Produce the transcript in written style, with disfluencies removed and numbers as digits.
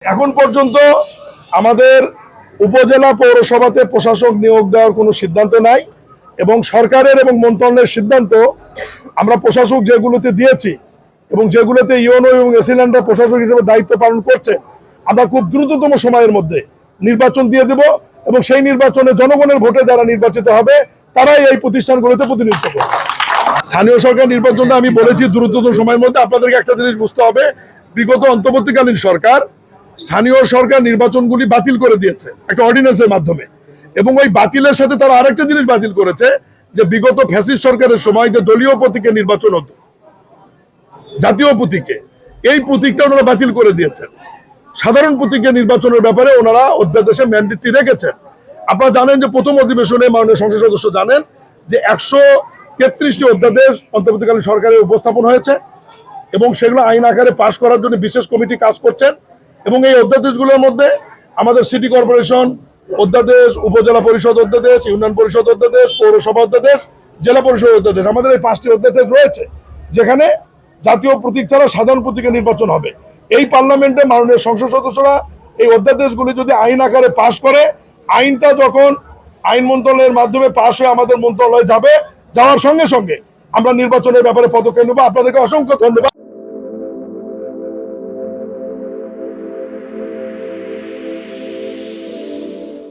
এখন পর্যন্ত আমাদের উপজেলা পৌরসভাতে প্রশাসক নিয়োগ দেওয়ার কোনো সিদ্ধান্ত নাই এবং সরকারের এবং মন্ত্রণালয়ের সিদ্ধান্ত আমরা প্রশাসক যেগুলোতে দিয়েছি এবং যেগুলোতে ইউনো এবং এসিল্যান্ডার প্রশাসক হিসেবে দায়িত্ব পালন করছে আমরা খুব দ্রুততম সময়ের মধ্যে নির্বাচন দিয়ে দেব এবং সেই নির্বাচনে জনগণের ভোটে যারা নির্বাচিত হবে তারাই এই প্রতিষ্ঠানগুলোতে প্রতিনিধিত্ব করবে। স্থানীয় সরকার নির্বাচনটা আমি বলেছি দ্রুততম সময়ের মধ্যে। আপনাদেরকে একটা জিনিস বুঝতে হবে, বিগত অন্তর্বর্তীকালীন সরকার স্থানীয় সরকার নির্বাচনগুলি বাতিল করে দিয়েছে একটা অর্ডিন্যান্সের মাধ্যমে এবং ওই বাতিলের সাথে তারা আরেকটা জিনিস বাতিল করেছে যে বিগত ফ্যাসিস্ট সরকারের সময় যে দলীয় প্রতীকে নির্বাচন হতো জাতীয় প্রতীকে, এই প্রতীকটা ওনারা বাতিল করে দিয়েছেন। সাধারণ প্রতীকে নির্বাচনের ব্যাপারে ওনারা অধ্যাদেশে ম্যান্ডেটটি রেখেছেন। আপনারা জানেন যে প্রথম অধিবেশনে মাননীয় সংসদ সদস্য জানেন যে 133টি অধ্যাদেশ অন্তর্বর্তীকালীন সরকারের উপস্থাপন হয়েছে এবং সেগুলো আইন আকারে পাশ করার জন্য বিশেষ কমিটি কাজ করছেন এবং এই অধ্যাদেশগুলোর মধ্যে আমাদের সিটি কর্পোরেশন অধ্যাদেশ, উপজেলা পরিষদ অধ্যাদেশ, ইউনিয়ন পরিষদ অধ্যাদেশ, পৌরসভা অধ্যাদেশ, জেলা পরিষদ অধ্যাদেশ, আমাদের এই 5টি অধ্যাদেশ রয়েছে যেখানে জাতীয় প্রতীক ছাড়া সাধারণ প্রতীকে নির্বাচন হবে। এই পার্লামেন্টে মাননীয় সংসদ সদস্যরা এই অধ্যাদেশগুলি যদি আইন আকারে পাশ করে, আইনটা যখন আইন মন্ত্রণালয়ের মাধ্যমে পাশ হয়ে আমাদের মন্ত্রণালয়ে যাবে, যাওয়ার সঙ্গে সঙ্গে আমরা নির্বাচনের ব্যাপারে পদক্ষেপ নেব। আপনাদেরকে অসংখ্য ধন্যবাদ।